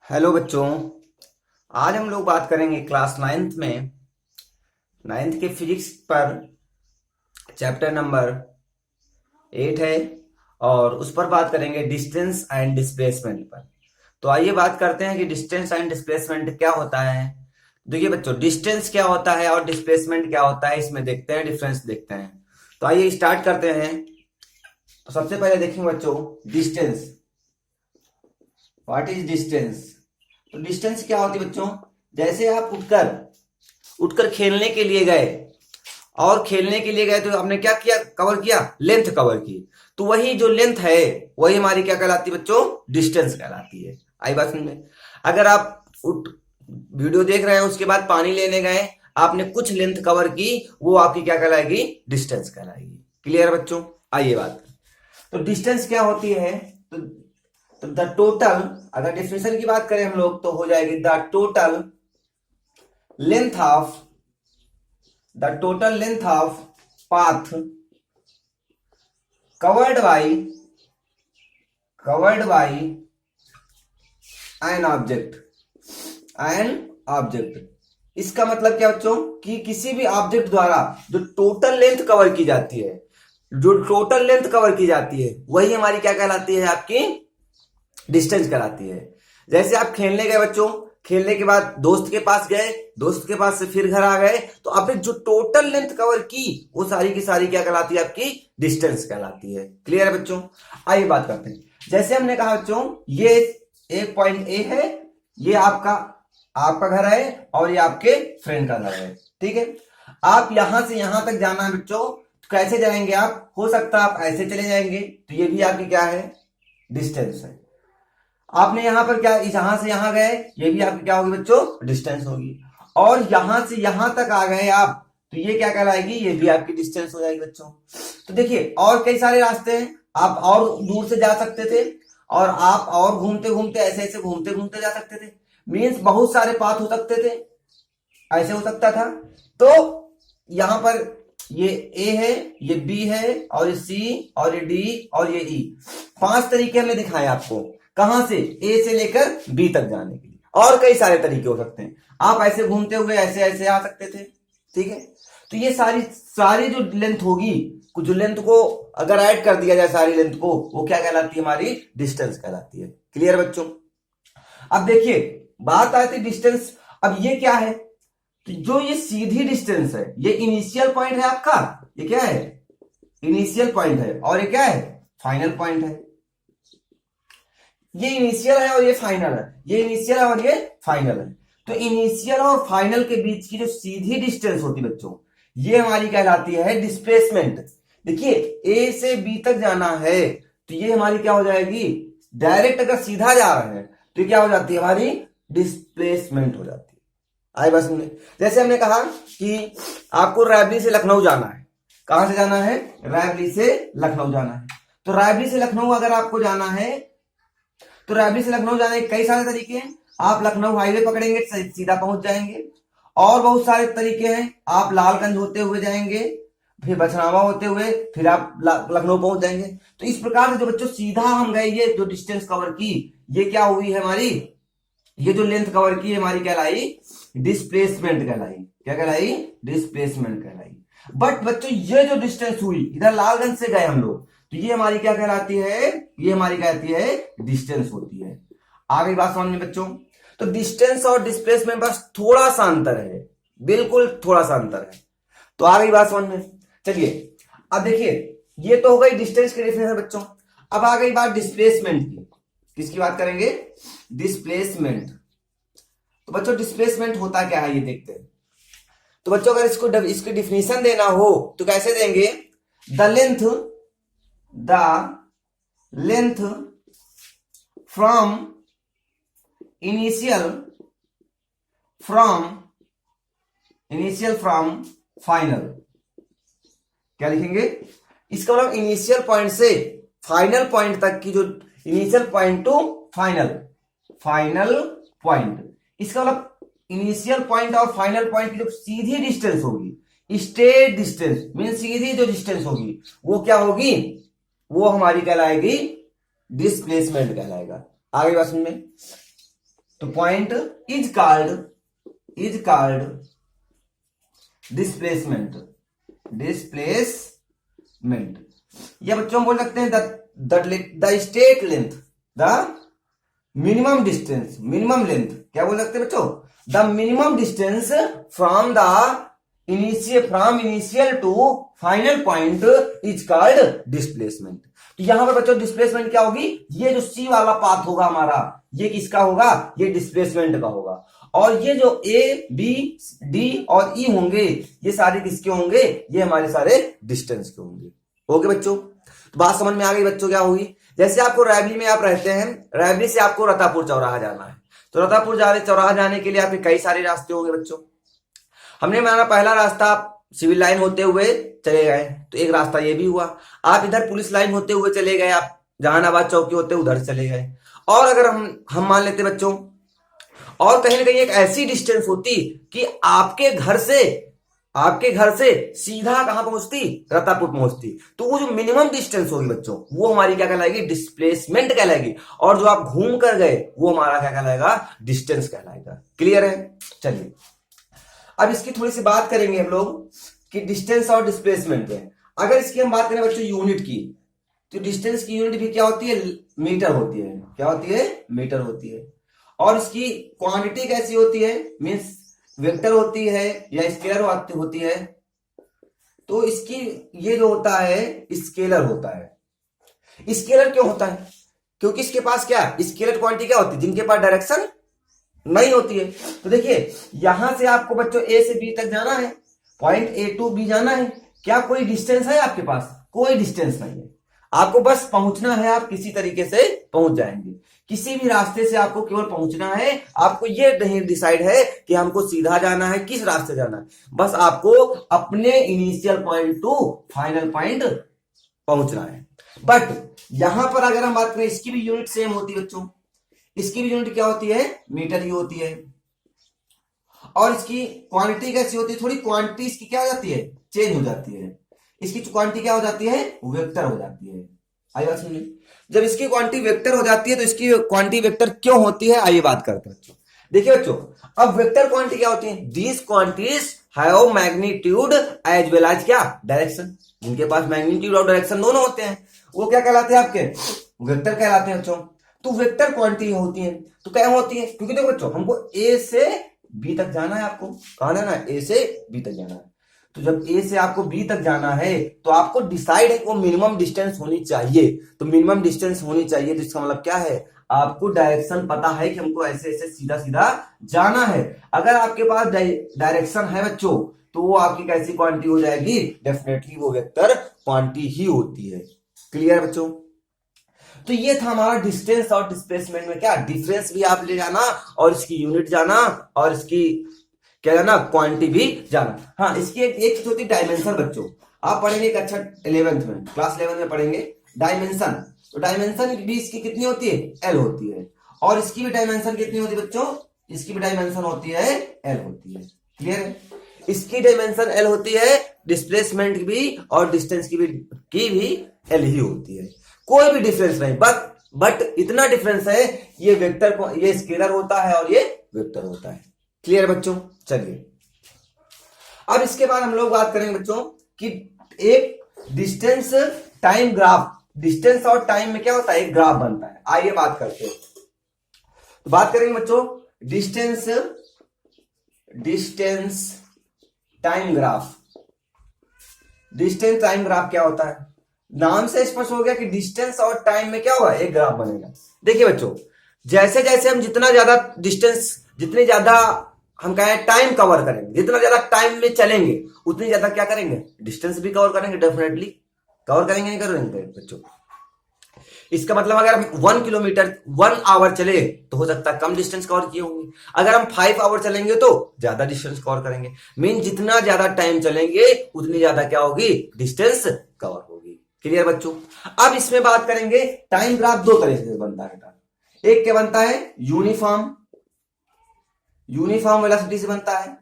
Hello बच्चों। आज हम लोग बात करेंगे क्लास नाइन्थ के फिजिक्स पर। चैप्टर नंबर 8 है और उस पर बात करेंगे डिस्टेंस एंड डिस्प्लेसमेंट पर। तो आइए बात करते हैं कि डिस्टेंस एंड डिस्प्लेसमेंट क्या होता है। देखिए बच्चों, डिस्टेंस क्या होता है और डिस्प्लेसमेंट क्या होता है, इसमें देखते हैं, डिफरेंस देखते हैं। तो आइए स्टार्ट करते हैं। तो सबसे पहले देखेंगे बच्चों, डिस्टेंस। What is distance? तो डिस्टेंस क्या होती है बच्चों? जैसे आप उठकर उठकर खेलने के लिए गए और खेलने के लिए गए तो आपने क्या किया? कवर किया, लेंथ कवर की। तो वही जो लेंथ है वही हमारी क्या कहलाती है बच्चों? डिस्टेंस कहलाती है। आई बात समझ में? अगर आप उठ वीडियो देख रहे हैं, उसके बाद पानी लेने गए, आपने कुछ लेंथ कवर की, वो आपकी क्या कहलाएगी? डिस्टेंस कहलाएगी। क्लियर है बच्चों? आइए बात। तो डिस्टेंस क्या होती है? तो द टोटल, अगर डेफिनेशन की बात करें हम लोग तो हो जाएगी the total length of path covered by an object. इसका मतलब क्या बच्चों? कि किसी भी ऑब्जेक्ट द्वारा जो टोटल लेंथ कवर की जाती है, वही हमारी क्या कहलाती है? आपकी डिस्टेंस कहलाती है। जैसे आप खेलने गए बच्चों, खेलने के बाद दोस्त के पास गए, दोस्त के पास से फिर घर आ गए, तो आपने जो टोटल लेंथ कवर की वो सारी की सारी क्या कहलाती है? आपकी डिस्टेंस कहलाती है। क्लियर है बच्चों? आइए बात करते हैं। जैसे हमने कहा बच्चों, ये एक पॉइंट ए है, ये आपका घर है और ये आपके फ्रेंड का घर है। ठीक है, आप यहां से यहां तक जाना है बच्चों। तो कैसे जाएंगे आप? हो सकता है आप ऐसे चले जाएंगे, तो ये भी आपकी क्या है? डिस्टेंस है। आपने यहां पर क्या, यहां से यहां गए, ये भी आपकी क्या होगी बच्चों? डिस्टेंस होगी। और यहां से यहां तक आ गए आप, तो ये क्या कहलाएगी? ये भी आपकी डिस्टेंस हो जाएगी बच्चों। तो देखिए, और कई सारे रास्ते हैं, आप और दूर से जा सकते थे और आप और घूमते घूमते ऐसे ऐसे घूमते घूमते जा सकते थे। मीन्स बहुत सारे पाथ हो सकते थे, ऐसे हो सकता था। तो यहां पर ये ए है, ये बी है, और ये सी, और ये डी, और ये ई। 5 तरीके हमने दिखाए आपको, कहां से? ए से लेकर बी तक जाने के लिए। और कई सारे तरीके हो सकते हैं, आप ऐसे घूमते हुए ऐसे ऐसे आ सकते थे। ठीक है, तो ये सारी सारी जो लेंथ होगी, कुछ लेंथ को अगर ऐड कर दिया जाए सारी लेंथ को, वो क्या कहलाती है? हमारी डिस्टेंस कहलाती है। क्लियर बच्चों? अब देखिए, बात आती है डिस्टेंस। अब ये क्या है? तो जो ये सीधी डिस्टेंस है, ये इनिशियल पॉइंट है आपका, ये क्या है? इनिशियल पॉइंट है। और ये क्या है? फाइनल पॉइंट है। ये इनिशियल है और ये फाइनल है, ये इनिशियल है और ये फाइनल है। तो इनिशियल और फाइनल के बीच की जो सीधी डिस्टेंस होती है बच्चों, ये हमारी कहलाती है डिस्प्लेसमेंट। देखिए, ए से बी तक जाना है, तो ये हमारी क्या हो जाएगी? डायरेक्ट अगर सीधा जा रहे हैं तो ये क्या हो जाती है? हमारी डिस्प्लेसमेंट हो जाती है। आई बस में, जैसे हमने कहा कि आपको रायबरेली से लखनऊ जाना है। कहां से जाना है? रायबरेली से लखनऊ जाना है। तो रायबरेली से लखनऊ अगर आपको जाना है, तो रायबरेली से लखनऊ जाने के कई सारे तरीके हैं। आप लखनऊ हाईवे पकड़ेंगे, सीधा पहुंच जाएंगे। और बहुत सारे तरीके हैं, आप लालगंज होते हुए जाएंगे, फिर बछरावा होते हुए फिर आप लखनऊ पहुंच जाएंगे। तो इस प्रकार से जो बच्चों सीधा हम गए, ये जो डिस्टेंस कवर की, ये क्या हुई है हमारी? ये जो लेंथ कवर की हमारी कहलाई डिस्प्लेसमेंट कहलाई। क्या कहलाई? डिस्प्लेसमेंट कहलाई। बट बच्चों, ये जो डिस्टेंस हुई, इधर लालगंज से गए हम लोग, तो ये हमारी क्या कहलाती है? ये हमारी कहती है डिस्टेंस होती है। आ गई बात समझ में बच्चों? तो डिस्टेंस और डिस्प्लेसमेंट बस थोड़ा सा अंतर है, बिल्कुल थोड़ा सा अंतर है। तो आ गई बात समझ में? चलिए, अब देखिए, ये तो हो गई डिस्टेंस की डेफिनेशन बच्चों। अब आ गई बात डिस्प्लेसमेंट की। किसकी बात करेंगे? डिस्प्लेसमेंट। तो बच्चों, डिस्प्लेसमेंट होता क्या है ये देखते हैं। तो बच्चों, अगर इसकी डिफिनेशन देना हो तो कैसे देंगे? The length from initial from final. क्या लिखेंगे? इसका मतलब इनिशियल पॉइंट से फाइनल पॉइंट तक की जो initial point two final point, इसका मतलब इनिशियल पॉइंट और फाइनल पॉइंट की जो सीधी डिस्टेंस होगी, स्ट्रेट डिस्टेंस मीन सीधी जो डिस्टेंस होगी, वो क्या होगी? वो हमारी कहलाएगी डिस्प्लेसमेंट कहलाएगा। आगे बात समझ में? तो पॉइंट इज कॉल्ड डिस्प्लेसमेंट या बच्चों हम बोल सकते हैं the state length, the minimum distance, minimum length क्या बोल सकते हैं बच्चों, the minimum distance from initial to final point is called displacement. तो यहां पर बच्चों डिस्प्लेसमेंट क्या होगी, ये जो सी वाला पाथ होगा हमारा, ये किसका होगा, ये डिस्प्लेसमेंट का होगा। और ये जो ए बी डी और ई होंगे ये सारे किसके होंगे, ये हमारे सारे डिस्टेंस के होंगे। ओके बच्चों, तो बात समझ में आ गई बच्चों क्या हुई। जैसे आपको रायबली में आप रहते हैं, रायबली से आपको रतापुर चौराहा जाना है, तो रतापुर चौराहा जाने के लिए आपके कई सारे रास्ते होंगे बच्चों। हमने हमारा पहला रास्ता सिविल लाइन होते हुए चले गए, तो एक रास्ता ये भी हुआ। आप इधर पुलिस लाइन होते हुए चले गए, आप जहानाबाद चौकी होते उधर चले गए। और अगर हम मान लेते बच्चों, और कहीं ना कहीं एक ऐसी डिस्टेंस होती कि आपके घर से सीधा कहां पहुंचती, रतापुर पहुंचती, तो वो जो मिनिमम डिस्टेंस होगी बच्चों वो हमारी क्या कहलाएगी, डिस्प्लेसमेंट कहलाएगी। और जो आप घूम कर गए वो हमारा क्या कहलाएगा, डिस्टेंस कहलाएगा। क्लियर है। चलिए अब इसकी थोड़ी सी बात करेंगे हम लोग कि डिस्टेंस और डिस्प्लेसमेंट में। अगर इसकी हम बात करें बच्चों यूनिट की, तो डिस्टेंस की यूनिट भी क्या होती है, मीटर होती है। क्या होती है, मीटर होती है। और इसकी क्वांटिटी कैसी होती है, मीन्स वेक्टर होती है या स्केलर होती है। तो इसकी ये जो होता है स्केलर होता है। स्केलर क्यों होता है, क्योंकि इसके पास क्या स्केलर क्वांटिटी क्या होती है, जिनके पास डायरेक्शन नहीं होती है। तो देखिए यहां से आपको बच्चों ए से बी तक जाना है, पॉइंट ए टू बी जाना है, क्या कोई डिस्टेंस है आपके पास, कोई डिस्टेंस नहीं है। आपको बस पहुंचना है, आप किसी तरीके से पहुंच जाएंगे, किसी भी रास्ते से आपको केवल पहुंचना है। आपको ये नहीं डिसाइड है कि हमको सीधा जाना है, किस रास्ते जाना है, बस आपको अपने initial point two final point पहुंचना है। बट यहां पर अगर हम बात करें, इसकी भी यूनिट सेम होती है बच्चों, इसकी भी यूनिट क्या होती है, मीटर ही होती है। और इसकी क्वांटिटी कैसी होती है, थोड़ी क्वांटिटी इसकी क्या हो जाती है, चेंज हो जाती है। इसकी क्वांटिटी क्या हो जाती है, वेक्टर हो जाती है। आइए बात सुनिए, जब इसकी क्वांटिटी वेक्टर हो जाती है तो इसकी क्वांटिटी वेक्टर क्यों होती है, आइए बात करते हैं बच्चों। देखिए बच्चों, अब वेक्टर क्वांटिटी क्या होती है, these quantities have magnitude as well as क्या, डायरेक्शन। जिनके पास मैग्नीट्यूड और डायरेक्शन दोनों होते हैं वो क्या कहलाते हैं, आपके वेक्टर कहलाते हैं बच्चों। तो वेक्टर क्वांटिटी होती है, तो क्या होती है, क्योंकि देखो बच्चों हमको ए से बी तक जाना है, आपको कहां जाना है, ए से बी तक जाना है। तो जब ए से आपको बी तक जाना है तो आपको डिसाइड है कि वो मिनिमम डिस्टेंस होनी चाहिए। तो मिनिमम डिस्टेंस होनी चाहिए, तो इसका मतलब क्या है, आपको डायरेक्शन पता है कि हमको ऐसे ऐसे सीधा सीधा जाना है। अगर आपके पास डायरेक्शन है बच्चों तो वो आपकी कैसी क्वांटिटी हो जाएगी, डेफिनेटली वो वेक्टर क्वांटिटी ही होती है। क्लियर बच्चों। तो ये था हमारा डिस्टेंस और डिस्प्लेसमेंट में क्या डिफरेंस भी आप ले जाना, और इसकी यूनिट जाना, और इसकी क्या जाना, क्वांटिटी भी जाना। हाँ, इसकी एक चीज होती है डायमेंशन बच्चों, आप पढ़ेंगे एक अच्छा 11th में, क्लास 11 में पढ़ेंगे डायमेंशन। तो डायमेंशन भी इसकी कितनी होती है, एल होती है। और इसकी भी डायमेंशन कितनी होती है बच्चों, इसकी भी डायमेंशन होती है एल होती है। क्लियर है, इसकी डायमेंशन एल होती है, डिस्प्लेसमेंट की भी और डिस्टेंस की भी एल ही होती है। कोई भी डिफरेंस नहीं, बट इतना डिफरेंस है, ये वेक्टर को ये स्केलर होता है और ये वेक्टर होता है। क्लियर बच्चों। चलिए अब इसके बाद हम लोग बात करेंगे बच्चों कि एक डिस्टेंस टाइम ग्राफ, डिस्टेंस और टाइम में क्या होता है, एक ग्राफ बनता है। आइए बात करते हैं। तो बात करेंगे बच्चों distance time graph. Distance time graph क्या होता है, नाम से स्पष्ट हो गया कि डिस्टेंस और टाइम में क्या होगा, एक ग्राफ बनेगा। देखिए बच्चों, जैसे जैसे हम जितना ज्यादा डिस्टेंस, जितनी ज्यादा हम कहें टाइम कवर करेंगे, जितना ज्यादा टाइम में चलेंगे उतनी ज्यादा क्या करेंगे, डिस्टेंस भी कवर करेंगे। डेफिनेटली कवर करेंगे, नहीं करेंगे बच्चों। इसका मतलब अगर हम 1 किलोमीटर 1 आवर चले तो हो सकता है कम डिस्टेंस कवर किए होंगे, अगर हम 5 आवर चलेंगे तो ज्यादा डिस्टेंस कवर करेंगे। मीन जितना ज्यादा टाइम चलेंगे उतनी ज्यादा क्या होगी, डिस्टेंस कवर होगी। क्लियर बच्चों। अब इसमें बात करेंगे, टाइम ग्राफ दो तरीके से बनता है। एक क्या बनता है, यूनिफॉर्म वेलोसिटी से बनता है।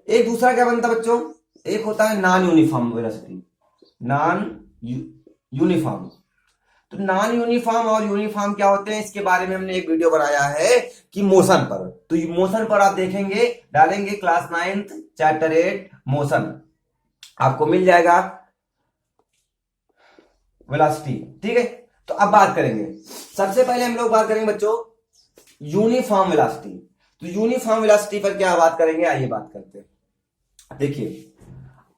एक दूसरा क्या बनता है बच्चों, एक होता है non uniform velocity, non uniform. तो नॉन यूनिफॉर्म और यूनिफॉर्म क्या होते हैं, इसके बारे में हमने एक वीडियो बनाया है कि मोशन पर। तो मोशन पर आप देखेंगे, डालेंगे क्लास 9th चैप्टर 8 मोशन, आपको मिल जाएगा वेलोसिटी। ठीक है, तो अब बात करेंगे, सबसे पहले हम लोग बात करेंगे बच्चों यूनिफॉर्म वेलोसिटी। तो यूनिफॉर्म वेलोसिटी पर क्या बात करेंगे, आइए बात करते हैं। देखिए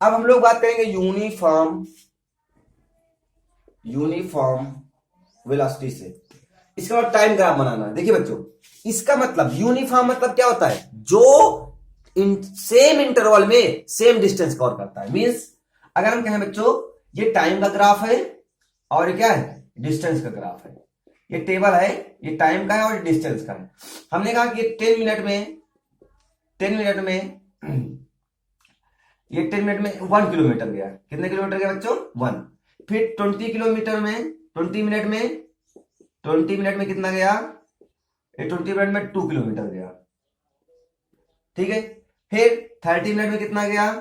अब हम लोग बात करेंगे यूनिफॉर्म वेलोसिटी से। इसके बाद टाइम ग्राफ बनाना है। देखिए बच्चों, इसका मतलब यूनिफॉर्म मतलब क्या होता है, जो सेम इंटरवल में सेम डिस्टेंस कवर करता है। मींस अगर हम कहें बच्चों ये टाइम का ग्राफ है और ये क्या है, डिस्टेंस का ग्राफ है। ये टेबल है, ये टाइम का है और डिस्टेंस का है। हमने कहा कि 10 मिनट में ये 10 मिनट में 1 किलोमीटर गया। कितने किलोमीटर गया बच्चों, 1। फिर 20 मिनट में कितना गया, ये 20 मिनट में 2 किलोमीटर गया। ठीक है, फिर 30 मिनट में कितना गया,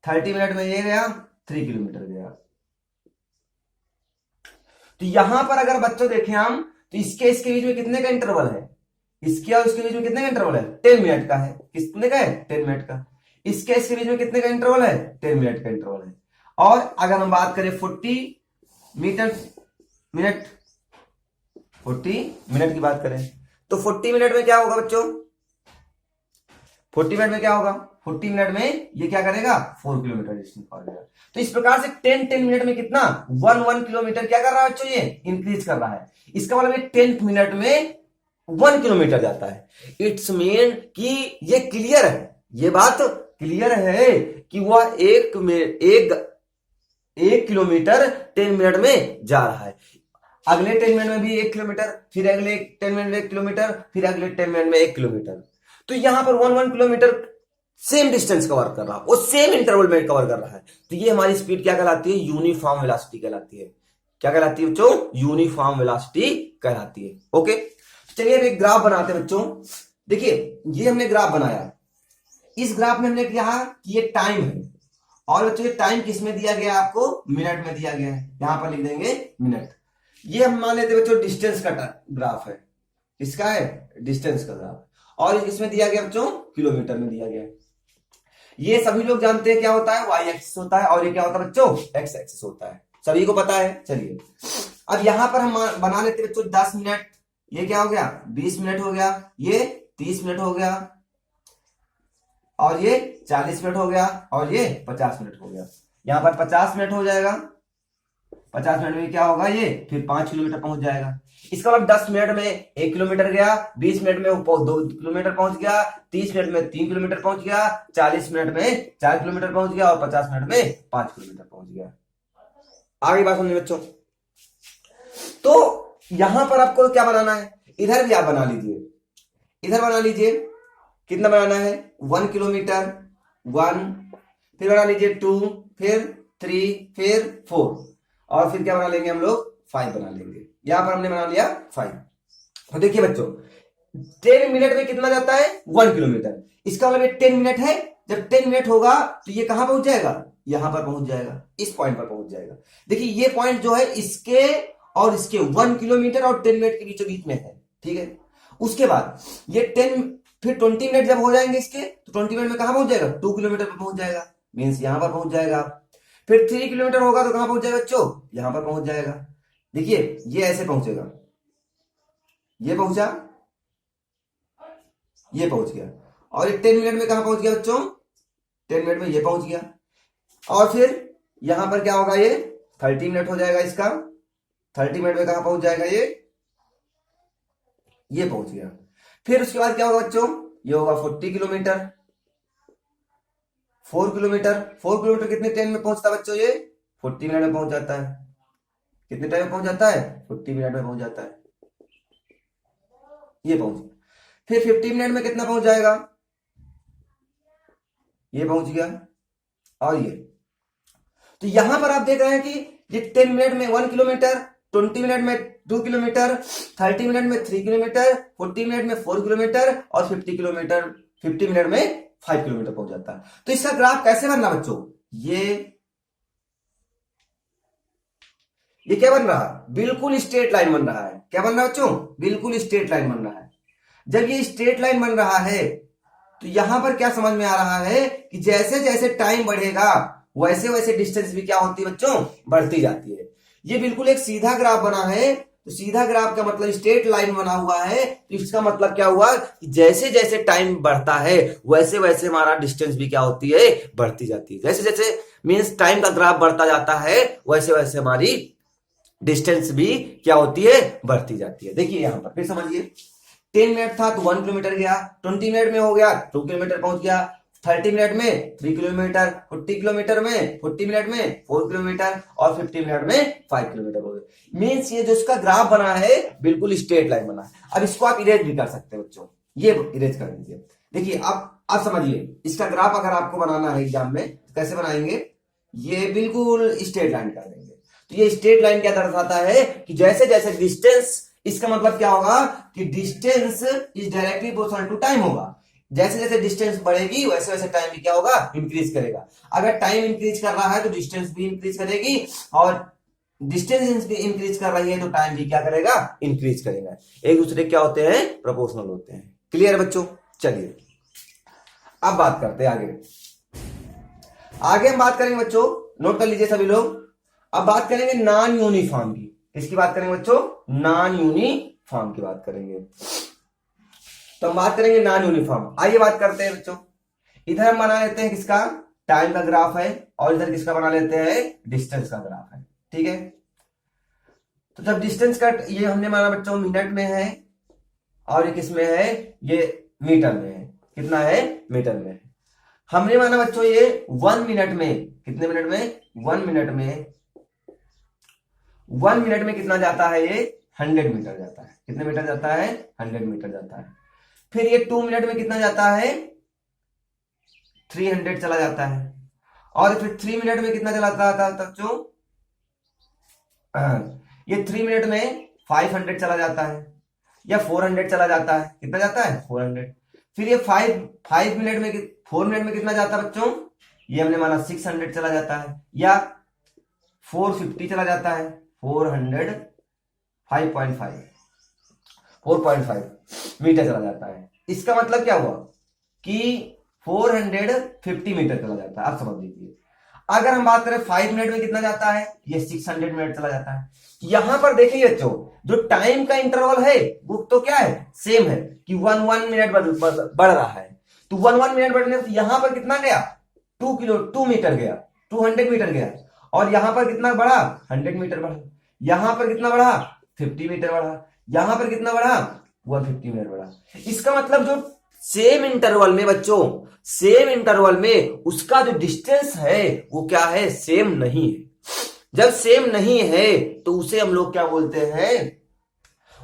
30 मिनट में ये गया 3 किलोमीटर गया। तो यहां पर अगर बच्चों देखें हम, तो इसके बीच में कितने का इंटरवल है, इसके और उसके बीच में कितने का इंटरवल है, 10 मिनट का है। कितने का है, 10 मिनट का। इसके बीच में कितने का इंटरवल है, 10 मिनट का इंटरवल है। और अगर हम बात करें 40 मिनट की बात करें, तो 40 मिनट में क्या होगा बच्चों, 40 मिनट में क्या होगा, 40 मिनट में ये क्या करेगा, 4 किलोमीटर डिस्टेंस कवर करेगा। तो इस प्रकार से 10 मिनट में कितना 1 किलोमीटर क्या कर रहा है बच्चों, ये इंक्रीज कर रहा है। इसका मतलब ये 10 मिनट में 1 किलोमीटर जाता है। इट्स मीन कि ये क्लियर है, ये बात क्लियर है कि वह एक किलोमीटर 10 मिनट में जा रहा है। अगले 10 मिनट में भी 1 किलोमीटर, फिर अगले 10 मिनट में 1 किलोमीटर, फिर अगले 10 मिनट में 1 किलोमीटर। तो यहां पर 1 किलोमीटर सेम डिस्टेंस कवर कर रहा है, वो सेम इंटरवल में कवर कर रहा है। तो ये हमारी स्पीड क्या कहलाती है, यूनिफॉर्म वेलोसिटी कहलाती है। क्या कहलाती है बच्चों, यूनिफॉर्म वेलोसिटी कहलाती है। ओके, चलिए अब एक ग्राफ बनाते हैं बच्चों। देखिए ये हमने ग्राफ बनाया, इस ग्राफ में हमने कहा कि ये टाइम है, और बच्चों ये टाइम किस में दिया गया, आपको मिनट में दिया गया है। यहां पर लिख देंगे मिनट। ये हम मान लेते बच्चों डिस्टेंस का ग्राफ है, इसका है डिस्टेंस का ग्राफ, और इसमें दिया गया बच्चों किलोमीटर में दिया गया है। ये सभी लोग जानते हैं क्या होता है, वाई एक्सिस होता है, और ये क्या होता है बच्चों, एक्स एक्सिस होता है, सभी को पता है। चलिए अब यहां पर हम बना लेते बच्चों 10 मिनट, ये क्या हो गया 20 मिनट हो गया, ये 30 मिनट हो गया, और ये 40 मिनट हो गया, और ये 50 मिनट हो गया। यहां पर 50 मिनट हो जाएगा, 50 मिनट में क्या होगा, ये फिर 5 किलोमीटर पहुंच जाएगा। इसका मतलब 10 मिनट में 1 किलोमीटर गया, 20 मिनट में 2 किलोमीटर पहुंच गया, 30 मिनट में 3 किलोमीटर पहुंच गया, 40 मिनट में 4 किलोमीटर पहुंच गया, और 50 मिनट में 5 किलोमीटर पहुंच गया। आगे बात सुनिए बच्चों, तो यहां पर आपको क्या बनाना है, इधर भी आप बना लीजिए, इधर बना लीजिए। कितना बनाना है, 1 किलोमीटर, 1, फिर बना लीजिए 2, फिर 3, फिर 4, और फिर क्या बना लेंगे हम लोग, 5 बना लेंगे। यहां पर हमने बना लिया 5। तो देखिए बच्चों 10 मिनट में कितना जाता है, 1 किलोमीटर। इसका मतलब ये 10 मिनट है, जब 10 मिनट होगा तो ये कहां पहुंच जाएगा, यहां पर पहुंच जाएगा, इस पॉइंट पर पहुंच जाएगा। देखिए ये पॉइंट जो है इसके और इसके 1 किलोमीटर और 10 मिनट के बीचों बीच में है। ठीक है, उसके बाद ये 10 फिर 20 मिनट जब हो जाएंगे इसके, तो 20 मिनट में कहां पहुंच जाएगा, 2 किलोमीटर पर पहुंच जाएगा, मीन्स यहां पर पहुंच जाएगा। फिर 3 किलोमीटर होगा तो कहां पहुंच जाएगा बच्चों, यहां पर पहुंच जाएगा। देखिए ये ऐसे पहुंचेगा, ये पहुंचा, ये पहुंच गया, और ये 10 मिनट में कहां पहुंच गया बच्चों, 10 मिनट में ये पहुंच गया। और फिर यहां पर क्या होगा, ये 30 मिनट हो जाएगा इसका, 30 मिनट में कहां पहुंच जाएगा, ये पहुंच गया। फिर उसके बाद क्या होगा बच्चों, ये होगा 40 किलोमीटर, 4 किलोमीटर, 4 किलोमीटर कितने टाइम में पहुंचता है बच्चों, ये 40 मिनट में पहुंच जाता है। कितने टाइम में पहुंच जाता है, 40 मिनट में पहुंच जाता है, ये पहुंच। फिर 50 मिनट में कितना पहुंच जाएगा, ये पहुंच गया, और ये। तो यहां पर आप देख रहे हैं कि ये 10 मिनट में 1 किलोमीटर, 20 मिनट में 2 किलोमीटर, 30 मिनट में 3 किलोमीटर, 40 मिनट में 4 किलोमीटर, और 50 मिनट में 5 किलोमीटर पहुंच जाता है। तो इसका ग्राफ कैसे बनना बच्चों, ये क्या बन रहा है, बिल्कुल स्ट्रेट लाइन बन रहा है। क्या बन रहा है बच्चों, बिल्कुल स्ट्रेट लाइन बन रहा है। जब ये स्ट्रेट लाइन बन रहा है तो यहां पर क्या समझ में आ रहा है कि जैसे जैसे टाइम बढ़ेगा वैसे वैसे डिस्टेंस भी क्या होती है बच्चों, बढ़ती जाती है। ये बिल्कुल एक सीधा ग्राफ बना है, तो सीधा ग्राफ का मतलब स्ट्रेट लाइन बना हुआ है, तो इसका मतलब क्या हुआ कि जैसे जैसे टाइम बढ़ता है वैसे वैसे हमारा डिस्टेंस भी क्या होती है, बढ़ती जाती है। जैसे जैसे मीन्स टाइम का ग्राफ बढ़ता जाता है वैसे वैसे हमारी डिस्टेंस भी क्या होती है, बढ़ती जाती है। देखिए यहां पर फिर समझिए, 10 मिनट था तो 1 किलोमीटर गया, 20 मिनट में हो गया 2 किलोमीटर पहुंच गया, 30 मिनट में 3 किलोमीटर, 40 किलोमीटर में 40 मिनट में 4 किलोमीटर और 50 मिनट में 5 किलोमीटर हो गए। मीन्स ये जो इसका ग्राफ बना है बिल्कुल स्ट्रेट लाइन बना है। अब इसको आप इरेज भी कर सकते हैं बच्चों, ये इरेज कर दीजिए। देखिए आप समझिए, इसका ग्राफ अगर आपको बनाना है एग्जाम में तो कैसे बनाएंगे, ये बिल्कुल स्ट्रेट लाइन कर देंगे। तो ये स्ट्रेट लाइन क्या दर्शाता है कि जैसे जैसे डिस्टेंस, इसका मतलब क्या होगा कि distance is directly proportional to time होगा। जैसे जैसे डिस्टेंस बढ़ेगी वैसे वैसे टाइम भी क्या होगा, इंक्रीज करेगा। अगर टाइम इंक्रीज कर रहा है तो डिस्टेंस भी इंक्रीज करेगी, और डिस्टेंस भी इंक्रीज कर रही है तो टाइम भी क्या करेगा, इंक्रीज करेगा। एक दूसरे क्या होते हैं, प्रोपोर्शनल होते हैं। क्लियर है बच्चों, चलिए अब बात करते हैं आगे। आगे हम बात करेंगे बच्चों, नोट कर लीजिए सभी लोग, अब बात करेंगे नॉन यूनिफॉर्म की। किसकी बात करेंगे बच्चों, नॉन यूनिफॉर्म की बात करेंगे। तो हम बात करेंगे नॉन यूनिफॉर्म। आइए बात करते हैं बच्चों, इधर हम बना लेते हैं किसका, टाइम का ग्राफ है, और इधर किसका बना लेते हैं, डिस्टेंस का ग्राफ है। ठीक है, तो जब डिस्टेंस का ये हमने माना बच्चों मिनट में है, और ये किस में है, ये मीटर में है। कितना है, मीटर में है। हमने माना बच्चों ये 1 मिनट में, कितने मिनट में, 1 मिनट में, 1 मिनट में कितना जाता है, ये 100 मीटर जाता है। कितने मीटर जाता है, 100 मीटर जाता है। फिर ये 2 मिनट में कितना जाता है, 300 चला जाता है। और फिर 3 मिनट में कितना चला जाता है बच्चों, ये 3 मिनट में 500 चला जाता है, या 400 चला जाता है। कितना जाता है, 400। फिर ये 5 मिनट में, 4 मिनट में कितना जाता है बच्चों, ये हमने माना 600 चला जाता है, या 450 चला जाता है, 400, 5.5, 4.5 मीटर चला जाता है। इसका मतलब क्या हुआ कि 450 मीटर चला जाता है। आप समझ लीजिए, अगर हम बात करें 5 मिनट में कितना जाता है, ये 600 मिनट चला जाता है। यहां पर देखिए बच्चों, जो टाइम का इंटरवल है वो तो क्या है, सेम है कि 1 मिनट बढ़ रहा है। तो 1 मिनट बढ़ने से यहां पर कितना गया, 2 मीटर गया, 200 मीटर गया। और यहां पर कितना बढ़ा, 100 मीटर बढ़ा। यहां पर कितना बढ़ा, 50 मीटर बढ़ा। यहां पर कितना बढ़ा, 150 मीटर बढ़ा। इसका मतलब जो सेम इंटरवल में बच्चों, सेम इंटरवल में उसका जो डिस्टेंस है वो क्या है, सेम नहीं है। जब सेम नहीं है तो उसे हम लोग क्या बोलते हैं,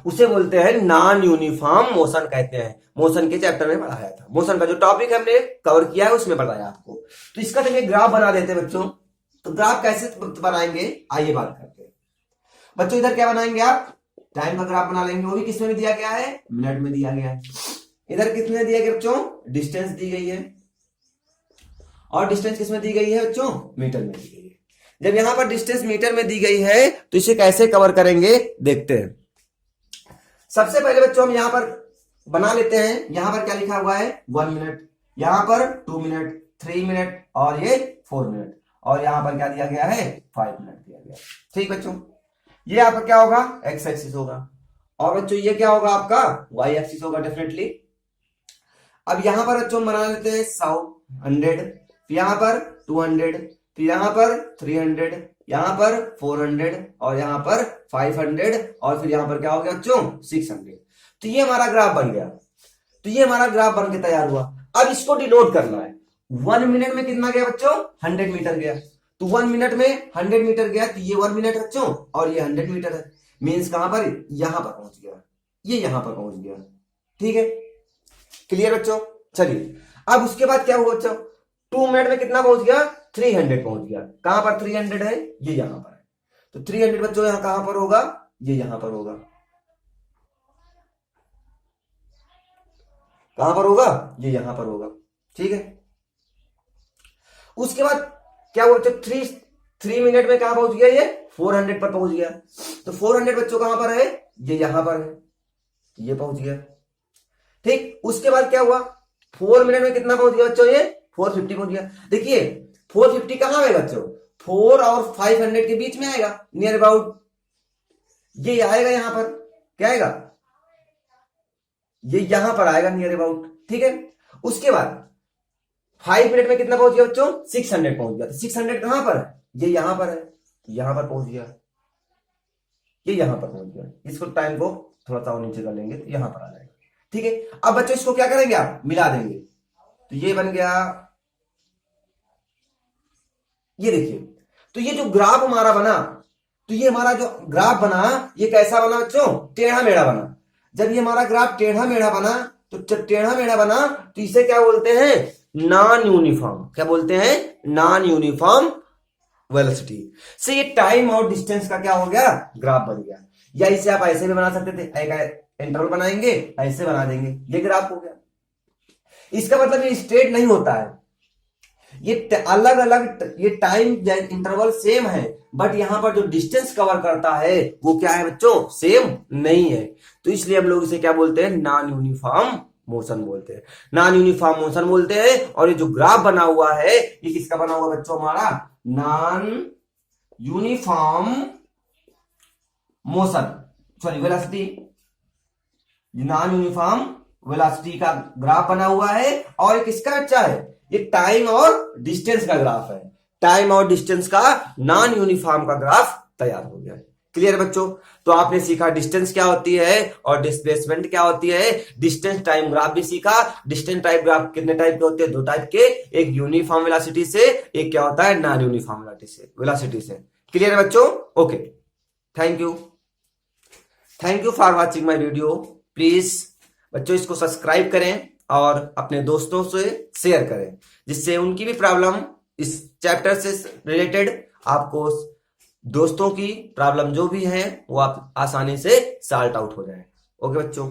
उसे बोलते हैं नॉन यूनिफॉर्म मोशन कहते हैं। मोशन के चैप्टर में पढ़ाया था, मोशन का जो टॉपिक हमने कवर किया है उसमें बताया आपको। तो इसका चलिए ग्राफ बना देते हैं बच्चों। तो ग्राफ कैसे बनाएंगे, आइए बात करते हैं बच्चों। इधर क्या बनाएंगे आप, टाइम का ग्राफ बना लेंगे, वो भी किसमें दिया गया है, मिनट में दिया गया है। इधर कितने दिया गया बच्चों, डिस्टेंस दी गई है, और डिस्टेंस किसमें दी गई है बच्चों, मीटर में दी गई है। जब यहां पर डिस्टेंस मीटर में दी गई है तो इसे कैसे कवर करेंगे, देखते हैं। सबसे पहले बच्चों हम यहां पर बना लेते हैं, यहां पर क्या लिखा हुआ है, 1 मिनट, यहां पर 2 मिनट, 3 मिनट, और ये 4 मिनट, और यहां पर क्या दिया गया है, 5 मिनट दिया गया। ठीक बच्चों, ये आपका क्या होगा, एक्स एक्सिस होगा, और बच्चों ये क्या होगा आपका, वाई एक्सिस होगा डेफिनेटली। अब यहां पर बच्चों बना लेते हैं 100, 100, यहां पर 200, फिर यहां पर 300, यहां पर 400, और यहां पर 500, और फिर यहां पर क्या हो गया बच्चों, 600। तो ये हमारा ग्राफ बन गया। तो ये हमारा ग्राफ बन के तैयार हुआ। अब इसको डिनोट करना है। 1 मिनट में कितना गया बच्चों, 100 मीटर गया। तो 1 मिनट में 100 मीटर गया, तो ये 1 मिनट बच्चों, और ये 100 मीटर है। मीन्स कहां पर, यहां पर पहुंच गया, ये यहां पर पहुंच गया। ठीक है, क्लियर बच्चों। चलिए अब उसके बाद क्या हुआ बच्चों, 2 मिनट में कितना पहुंच गया, 300 पहुंच गया। कहां पर 300 है, ये यहां पर है। तो 300 बच्चों यहां कहां पर होगा, ये यहां पर होगा। कहां पर होगा, ये यहां पर होगा। ठीक है, उसके बाद क्या हुआ बच्चों, 3 मिनट में कहां पहुंच गया, ये 400 पर पहुंच गया। तो 400 बच्चों कहां पर है, ये यहां पर है, ये पहुंच गया। ठीक, उसके बाद क्या हुआ, 4 मिनट में कितना पहुंच गया बच्चों, ये 450 पहुंच गया। देखिए 450 कहां है बच्चों, 4 और 500 के बीच में आएगा, नियर अबाउट ये आएगा यहां पर, क्या आएगा, ये यहां पर आएगा नियर अबाउट। ठीक है, उसके बाद 5 मिनट में कितना पहुंच गया बच्चों, 600 पहुंच गया। तो 600 कहां पर है, ये यहां पर है, यहां पर पहुंच गया, ये यहां पर पहुंच गया। इसको टाइम को थोड़ा सा और नीचे कर लेंगे तो यहां पर आ जाएगा। ठीक है, अब बच्चों इसको क्या करेंगे, आप मिला देंगे, तो ये बन गया, ये देखिए, तो ये जो ग्राफ हमारा बना, तो ये हमारा जो ग्राफ बना ये कैसा बना बच्चों, टेढ़ा मेढ़ा बना। जब ये हमारा ग्राफ टेढ़ा मेढ़ा बना, तो जब टेढ़ा मेढ़ा बना तो इसे क्या बोलते हैं, नॉन यूनिफॉर्म। क्या बोलते हैं, नॉन यूनिफॉर्म वेलोसिटी से ये टाइम और डिस्टेंस का क्या हो गया, ग्राफ बन गया। या इसे आप ऐसे भी बना सकते थे, एक इंटरवल बनाएंगे ऐसे बना देंगे, ये ग्राफ हो गया। इसका मतलब ये स्ट्रेट नहीं होता है, ये अलग अलग, ये टाइम इंटरवल सेम है, बट यहां पर जो डिस्टेंस कवर करता है वो क्या है बच्चों, सेम नहीं है। तो इसलिए हम लोग इसे क्या बोलते हैं, नॉन यूनिफॉर्म मोशन बोलते हैं, नॉन यूनिफॉर्म मोशन बोलते हैं। और ये जो ग्राफ बना हुआ है ये किसका बना हुआ बच्चों, हमारा non uniform motion, sorry velocity, non uniform velocity का ग्राफ बना हुआ है। और ये किसका बच्चा है, ये टाइम और डिस्टेंस का ग्राफ है, टाइम और डिस्टेंस का नॉन यूनिफॉर्म का ग्राफ तैयार हो गया है। क्लियर है बच्चों, तो आपने सीखा डिस्टेंस क्या होती है और डिस्प्लेसमेंट क्या होती है, डिस्टेंस टाइम ग्राफ भी सीखा। डिस्टेंस टाइप ग्राफ कितने टाइप के होते हैं, 2 टाइप के, एक यूनिफॉर्म वेलोसिटी से, एक क्या होता है, नॉन यूनिफॉर्म वेलोसिटी से। क्लियर है बच्चों, okay, thank you, thank you for watching my video. Please बच्चों इसको सब्सक्राइब करें और अपने दोस्तों से शेयर करें, जिससे उनकी भी प्रॉब्लम इस चैप्टर से रिलेटेड, आपको दोस्तों की प्रॉब्लम जो भी है वो आप आसानी से सॉल्व आउट हो जाए। ओके बच्चों।